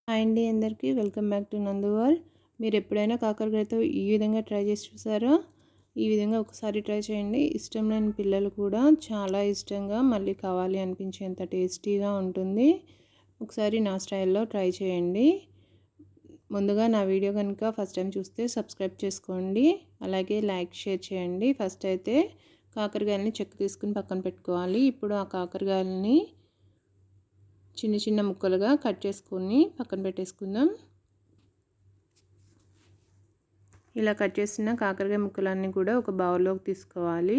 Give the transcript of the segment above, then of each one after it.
Hi అండి అందరికీ welcome back to నందు వరల్డ్. మీరు ఎప్పుడైనా కాకరకాయతో ఈ విధంగా ట్రై చేసి చూసారా? ఈ విధంగా ఒకసారి ట్రై చేయండి. ఇష్టం లేని పిల్లలు కూడా చాలా ఇష్టంగా మళ్ళీ కావాలి అనిపించేంత టేస్టీగా ఉంటుంది. ఒకసారి నా స్టైల్లో ట్రై చేయండి. ముందుగా నా వీడియో కనుక ఫస్ట్ టైం చూస్తే సబ్స్క్రైబ్ చేసుకోండి, అలాగే లైక్ షేర్ చేయండి. ఫస్ట్ అయితే కాకరకాయలని చెక్కు తీసుకుని పక్కన పెట్టుకోవాలి. ఇప్పుడు ఆ కాకరకాయలని చిన్న చిన్న ముక్కలుగా కట్ చేసుకొని పక్కన పెట్టేసుకుందాం. ఇలా కట్ చేసిన కాకరకాయ ముక్కలన్నీ కూడా ఒక బౌల్లోకి తీసుకోవాలి.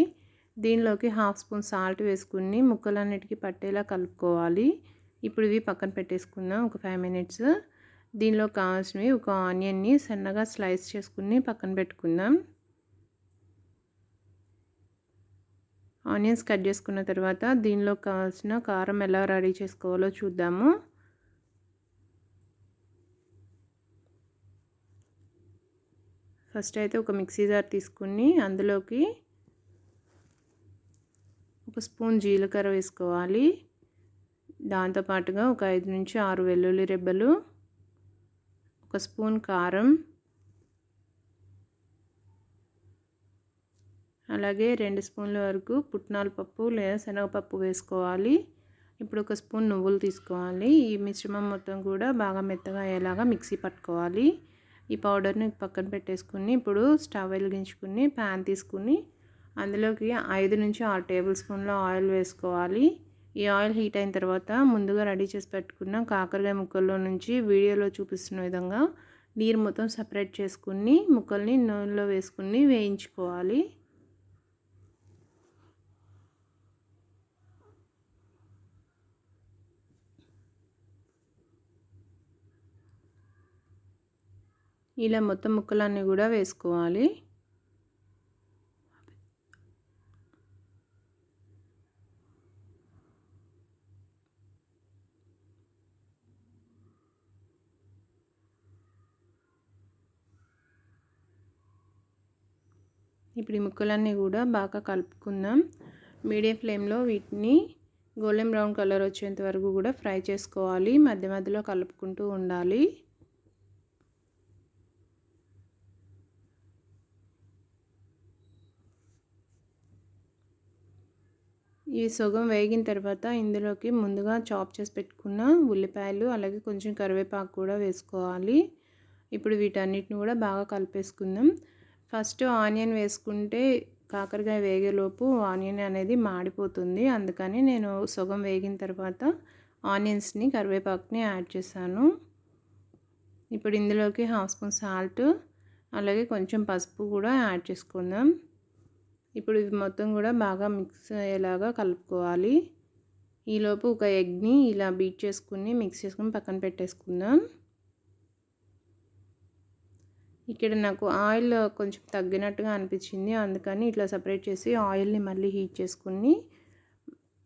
దీనిలోకి 1/2 స్పూన్ సాల్ట్ వేసుకుని ముక్కలన్నిటికీ పట్టేలా కలుపుకోవాలి. ఇప్పుడు ఇవి పక్కన పెట్టేసుకుందాం ఒక 5 మినిట్స్. దీనిలో కావాల్సినవి ఒక ఆనియన్ని సన్నగా స్లైస్ చేసుకుని పక్కన పెట్టుకుందాం. ఆనియన్స్ కట్ చేసుకున్న తర్వాత దీనిలో కావాల్సిన కారం ఎలా రెడీ చేసుకోవాలో చూద్దాము. ఫస్ట్ అయితే ఒక మిక్సీ జార్ తీసుకుని అందులోకి ఒక స్పూన్ జీలకర్ర వేసుకోవాలి. దాంతోపాటుగా ఒక 5 నుంచి 6 వెల్లుల్లి రెబ్బలు, ఒక స్పూన్ కారం, అలాగే 2 స్పూన్ల వరకు పుట్నాల పప్పు లేదా శనగపప్పు వేసుకోవాలి. ఇప్పుడు ఒక స్పూన్ నువ్వులు తీసుకోవాలి. ఈ మిశ్రమం మొత్తం కూడా బాగా మెత్తగా అయ్యేలాగా మిక్సీ పట్టుకోవాలి. ఈ పౌడర్ని పక్కన పెట్టేసుకుని ఇప్పుడు స్టవ్ వెలిగించుకుని ప్యాన్ తీసుకుని అందులోకి 5 నుంచి 6 టేబుల్ స్పూన్ల ఆయిల్ వేసుకోవాలి. ఈ ఆయిల్ హీట్ అయిన తర్వాత ముందుగా రెడీ చేసి పెట్టుకున్న కాకరకాయ ముక్కల్లో నుంచి వీడియోలో చూపిస్తున్న విధంగా నీరు మొత్తం సపరేట్ చేసుకుని ముక్కల్ని నూనెలో వేసుకుని వేయించుకోవాలి. ఇలా మొత్తం ముక్కలన్నీ కూడా వేసుకోవాలి. ఇప్పుడు ఈ ముక్కలన్నీ కూడా బాగా కలుపుకుందాం. మీడియం ఫ్లేమ్లో వీటిని గోల్డెన్ బ్రౌన్ కలర్ వచ్చేంత వరకు కూడా ఫ్రై చేసుకోవాలి. మధ్య మధ్యలో కలుపుకుంటూ ఉండాలి. ఇవి సగం వేగిన తర్వాత ఇందులోకి ముందుగా చాప్ చేసి పెట్టుకున్న ఉల్లిపాయలు, అలాగే కొంచెం కరివేపాకు కూడా వేసుకోవాలి. ఇప్పుడు వీటన్నిటిని కూడా బాగా కలిపేసుకుందాం. ఫస్ట్ ఆనియన్ వేసుకుంటే కాకరకాయ వేగేలోపు ఆనియన్ అనేది మాడిపోతుంది. అందుకని నేను సగం వేగిన తర్వాత ఆనియన్స్ని, కరివేపాకుని యాడ్ చేశాను. ఇప్పుడు ఇందులోకి 1/2 స్పూన్ సాల్ట్, అలాగే కొంచెం పసుపు కూడా యాడ్ చేసుకుందాం. ఇప్పుడు ఇది మొత్తం కూడా బాగా మిక్స్ అయ్యేలాగా కలుపుకోవాలి. ఈలోపు ఒక ఎగ్ని ఇలా బీట్ చేసుకుని మిక్స్ చేసుకుని పక్కన పెట్టేసుకుందాం. ఇక్కడ నాకు ఆయిల్ కొంచెం తగ్గినట్టుగా అనిపించింది, అందుకని ఇట్లా సపరేట్ చేసి ఆయిల్ని మళ్ళీ హీట్ చేసుకుని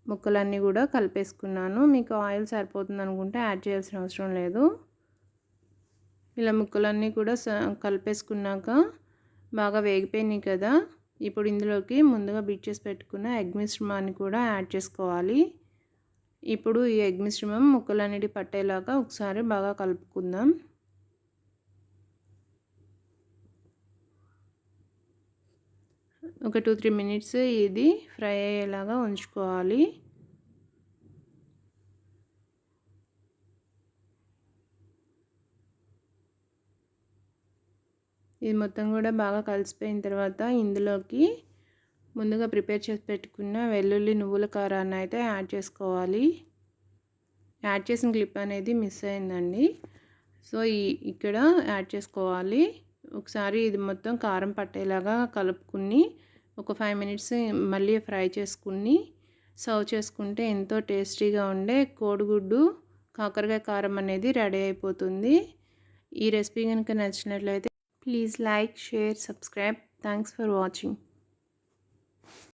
ముక్కలన్నీ కూడా కలిపేసుకున్నాను. మీకు ఆయిల్ సరిపోతుంది అనుకుంటే యాడ్ చేయాల్సిన అవసరం లేదు. ఇలా ముక్కలన్నీ కూడా కలిపేసుకున్నాక బాగా వేగిపోయినాయి కదా. ఇప్పుడు ఇందులోకి ముందుగా బీట్ చేసి పెట్టుకున్న ఎగ్ మిశ్రమాన్ని కూడా యాడ్ చేసుకోవాలి. ఇప్పుడు ఈ ఎగ్ మిశ్రమం ముక్కలన్నిటి పట్టేలాగా ఒకసారి బాగా కలుపుకుందాం. ఒక 2-3 మినిట్స్ ఇది ఫ్రై అయ్యేలాగా ఉంచుకోవాలి. ఇది మొత్తం కూడా బాగా కలిసిపోయిన తర్వాత ఇందులోకి ముందుగా ప్రిపేర్ చేసి పెట్టుకున్న వెల్లుల్లి నువ్వుల కారాన్ని అయితే యాడ్ చేసుకోవాలి. యాడ్ చేసిన క్లిప్ అనేది మిస్ అయిందండి, సో ఇక్కడ యాడ్ చేసుకోవాలి. ఒకసారి ఇది మొత్తం కారం పట్టేలాగా కలుపుకుని ఒక 5 మినిట్స్ మళ్ళీ ఫ్రై చేసుకుని సర్వ్ చేసుకుంటే ఎంతో టేస్టీగా ఉండే కోడిగుడ్డు కాకరకాయ కారం అనేది రెడీ అయిపోతుంది. ఈ రెసిపీ కనుక నచ్చినట్లయితే please like, share, subscribe. Thanks for watching.